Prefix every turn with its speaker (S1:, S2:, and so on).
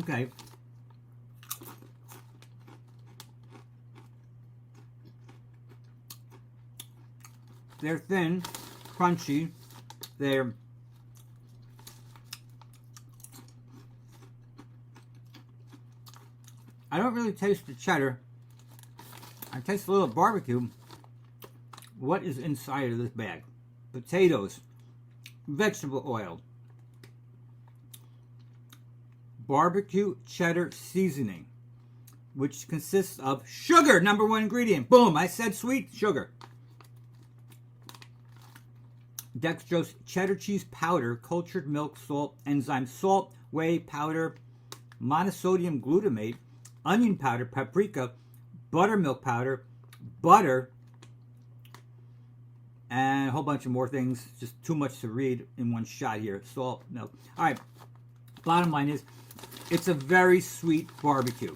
S1: Okay. They're thin, crunchy. They're I don't really taste the cheddar. I taste a little barbecue. What is inside of this bag? Potatoes, vegetable oil, barbecue cheddar seasoning, which consists of sugar, number one ingredient. Boom, I said sweet, sugar. Dextrose cheddar cheese powder, cultured milk, salt, enzyme, salt, whey powder, monosodium glutamate, onion powder, paprika, buttermilk powder, butter, and a whole bunch of more things. Just too much to read in one shot here. Salt, milk. All right, bottom line is, it's a very sweet barbecue.